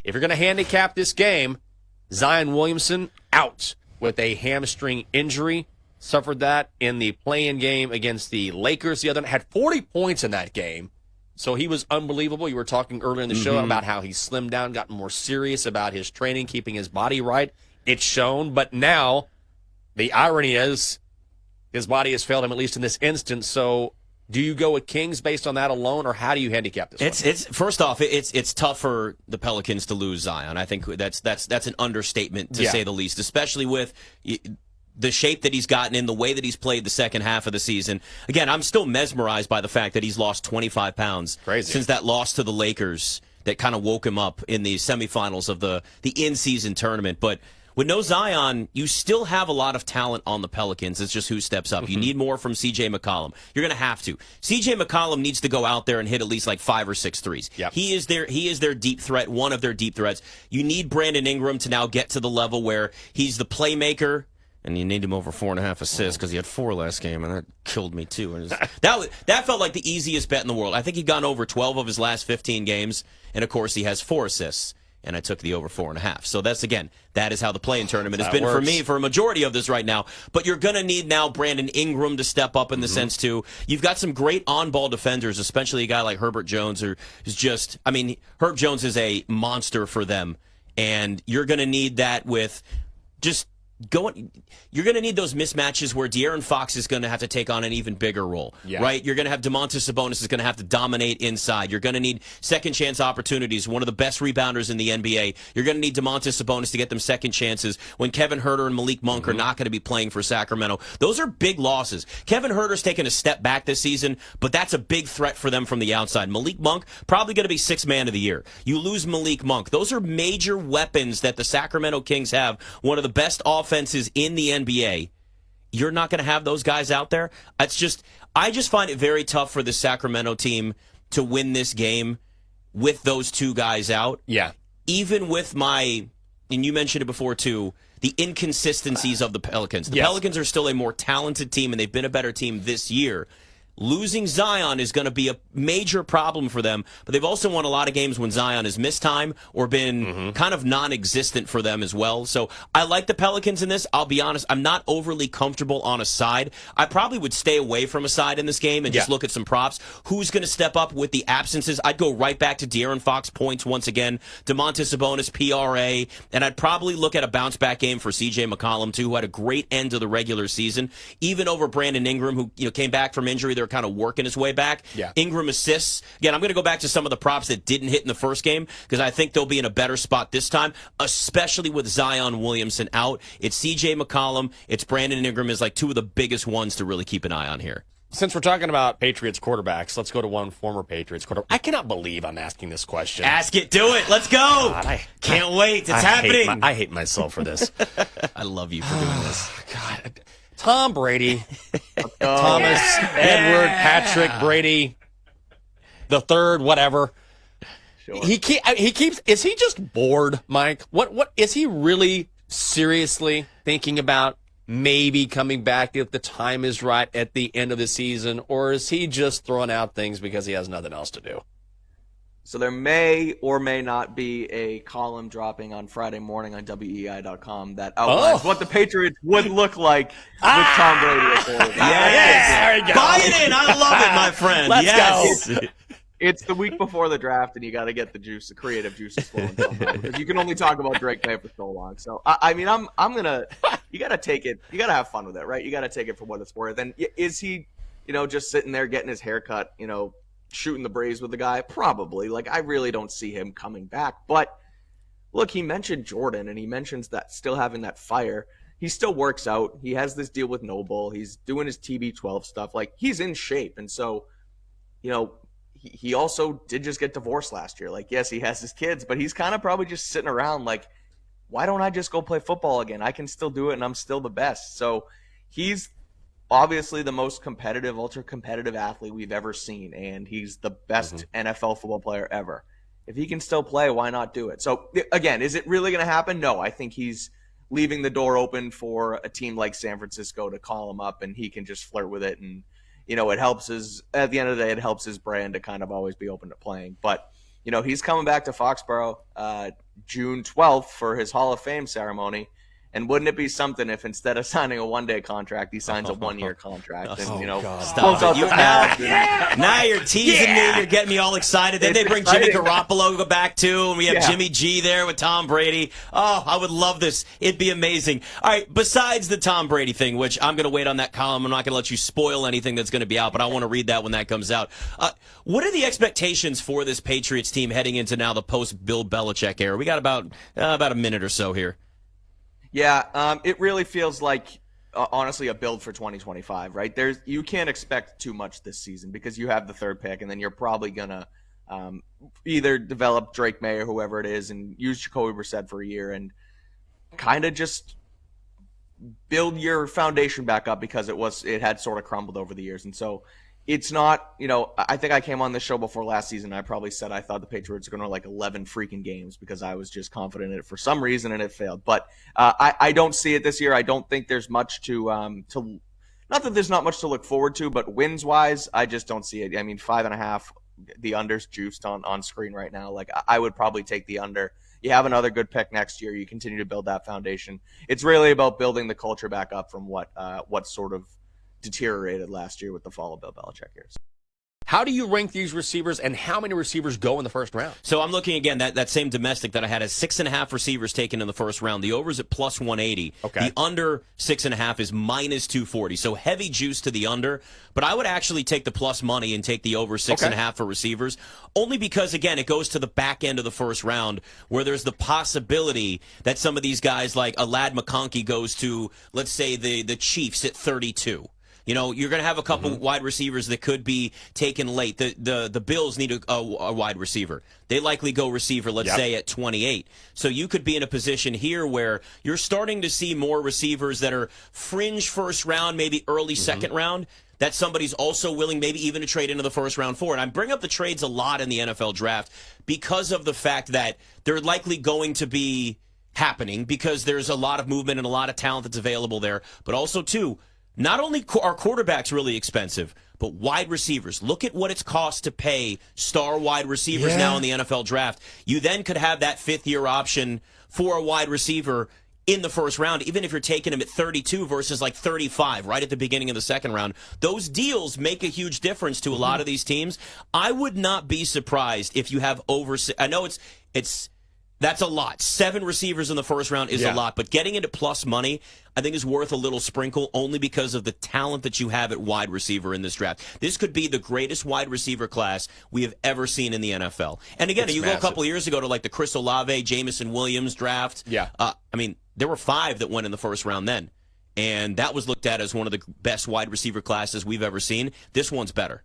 if you're going to handicap this game, Zion Williamson out with a hamstring injury. Suffered that in the play-in game against the Lakers the other night. Had 40 points in that game. So he was unbelievable. You were talking earlier in the show about how he slimmed down, gotten more serious about his training, keeping his body right. It's shown. But now the irony is his body has failed him, at least in this instance. So do you go with Kings based on that alone, or how do you handicap this one? It's first off, it's tough for the Pelicans to lose Zion. I think that's an understatement to say the least, especially with the shape that he's gotten in, the way that he's played the second half of the season. Again, I'm still mesmerized by the fact that he's lost 25 pounds since that loss to the Lakers that kind of woke him up in the semifinals of the in-season tournament. But with no Zion, you still have a lot of talent on the Pelicans. It's just who steps up. You need more from C.J. McCollum. You're going to have to. C.J. McCollum needs to go out there and hit at least like 5 or 6 threes. Yep. He is their deep threat, one of their deep threats. You need Brandon Ingram to now get to the level where he's the playmaker. And you need him over 4.5 assists because he had 4 last game, and that killed me too. And that felt like the easiest bet in the world. I think he'd gone over 12 of his last 15 games, and of course he has 4 assists. And I took the over 4.5. So that is how the play-in tournament has been for me for a majority of this right now. But you're going to need now Brandon Ingram to step up in the sense too. You've got some great on-ball defenders, especially a guy like Herbert Jones, who's just, Herb Jones is a monster for them. And you're going to need that with just you're going to need those mismatches where De'Aaron Fox is going to have to take on an even bigger role, right? You're going to have Domantas Sabonis is going to have to dominate inside. You're going to need second chance opportunities. One of the best rebounders in the NBA. You're going to need Domantas Sabonis to get them second chances when Kevin Huerter and Malik Monk are not going to be playing for Sacramento. Those are big losses. Kevin Huerter's taken a step back this season, but that's a big threat for them from the outside. Malik Monk probably going to be 6th man of the year. You lose Malik Monk. Those are major weapons that the Sacramento Kings have. One of the best offenses in the NBA. You're not going to have those guys out there. I just find it very tough for the Sacramento team to win this game with those 2 guys out. Yeah. Even with and you mentioned it before too, the inconsistencies of the Pelicans. The Pelicans are still a more talented team, and they've been a better team this year. Losing Zion is going to be a major problem for them, but they've also won a lot of games when Zion has missed time or been kind of non-existent for them as well. So I like the Pelicans in this. I'll be honest, I'm not overly comfortable on a side. I probably would stay away from a side in this game and just look at some props. Who's going to step up with the absences? I'd go right back to De'Aaron Fox points once again, Domantas Sabonis, PRA, and I'd probably look at a bounce-back game for C.J. McCollum, too, who had a great end to the regular season, even over Brandon Ingram, who came back from injury. They're kind of working his way back. Ingram assists. Again, I'm going to go back to some of the props that didn't hit in the first game because I think they'll be in a better spot this time, especially with Zion Williamson out. It's C.J. McCollum. It's Brandon Ingram is like 2 of the biggest ones to really keep an eye on here. Since we're talking about Patriots quarterbacks, let's go to one former Patriots quarterback. I cannot believe I'm asking this question. Ask it. Do it. Let's go. God, Can't wait. It's happening. I hate myself for this. I love you for doing this. God. Tom Brady, Thomas, Edward, Patrick, Brady, the third, whatever. Sure. He keeps. Is he just bored, Mike? What is he really seriously thinking about? Maybe coming back if the time is right at the end of the season, or is he just throwing out things because he has nothing else to do? So there may or may not be a column dropping on Friday morning on WEEI.com that outlines what the Patriots would look like with Tom Brady at quarterback. There you go. Buy it in. I love it, my friend. Let's go. It's the week before the draft, and you got to get the creative juices flowing somehow, because you can only talk about Drake May for so long. So I'm gonna. You got to take it. You got to have fun with it, right? You got to take it for what it's worth. And is he, just sitting there getting his hair cut, shooting the breeze with the guy? Probably. Like, I really don't see him coming back. But look, he mentioned Jordan, and he mentions that still having that fire. He still works out. He has this deal with Noble. He's doing his TB12 stuff. Like, he's in shape. And so, he also did just get divorced last year. Like, yes, he has his kids, but he's kind of probably just sitting around like, why don't I just go play football again? I can still do it, and I'm still the best. So he's obviously the most competitive, ultra-competitive athlete we've ever seen, and he's the best NFL football player ever. If he can still play, why not do it? So, again, is it really going to happen? No, I think he's leaving the door open for a team like San Francisco to call him up, and he can just flirt with it. And, it helps at the end of the day, it helps his brand to kind of always be open to playing. But, he's coming back to Foxborough. June 12th for his Hall of Fame ceremony. And wouldn't it be something if instead of signing a one-day contract, he signs a one-year contract? And, Stop it. Now you're teasing me. You're getting me all excited. Then they bring Jimmy Garoppolo back, too, and we have Jimmy G there with Tom Brady. Oh, I would love this. It'd be amazing. All right, besides the Tom Brady thing, which I'm going to wait on that column. I'm not going to let you spoil anything that's going to be out, but I want to read that when that comes out. What are the expectations for this Patriots team heading into now the post-Bill Belichick era? We got about a minute or so here. Yeah, it really feels like, honestly, a build for 2025, right? You can't expect too much this season because you have the third pick, and then you're probably going to either develop Drake May or whoever it is and use Jacoby Brissett for a year and kind of just build your foundation back up because it had sort of crumbled over the years. And so it's not, I think I came on this show before last season. I probably said I thought the Patriots were going to 11 freaking games because I was just confident in it for some reason and it failed. But I don't see it this year. I don't think there's much to not that there's not much to look forward to, but wins wise, I just don't see it. I mean, 5.5, the under's juiced on screen right now. I would probably take the under. You have another good pick next year. You continue to build that foundation. It's really about building the culture back up from what sort of deteriorated last year with the fall of Bill Belichick years. How do you rank these receivers, and how many receivers go in the first round? So I'm looking again, that same domestic that I had as 6.5 receivers taken in the first round. The over's at plus 180. Okay. The under 6.5 is minus 240. So heavy juice to the under. But I would actually take the plus money and take the over 6.5 for receivers. Only because, again, it goes to the back end of the first round where there's the possibility that some of these guys like a Ladd McConkey goes to, let's say, the Chiefs at 32. You're going to have a couple wide receivers that could be taken late. The Bills need a wide receiver. They likely go receiver, let's say, at 28. So you could be in a position here where you're starting to see more receivers that are fringe first round, maybe early second round, that somebody's also willing maybe even to trade into the first round for. And I bring up the trades a lot in the NFL draft because of the fact that they're likely going to be happening because there's a lot of movement and a lot of talent that's available there. But also, too, not only are quarterbacks really expensive, but wide receivers. Look at what it's cost to pay star wide receivers now in the NFL draft. You then could have that fifth-year option for a wide receiver in the first round, even if you're taking him at 32 versus 35 right at the beginning of the second round. Those deals make a huge difference to a lot of these teams. I would not be surprised if you have over. I know that's a lot. 7 receivers in the first round is a lot, but getting into plus money, I think, is worth a little sprinkle only because of the talent that you have at wide receiver in this draft. This could be the greatest wide receiver class we have ever seen in the NFL. And again, you go a couple of years ago to the Chris Olave, Jamison Williams draft. Yeah. There were 5 that went in the first round then, and that was looked at as one of the best wide receiver classes we've ever seen. This one's better.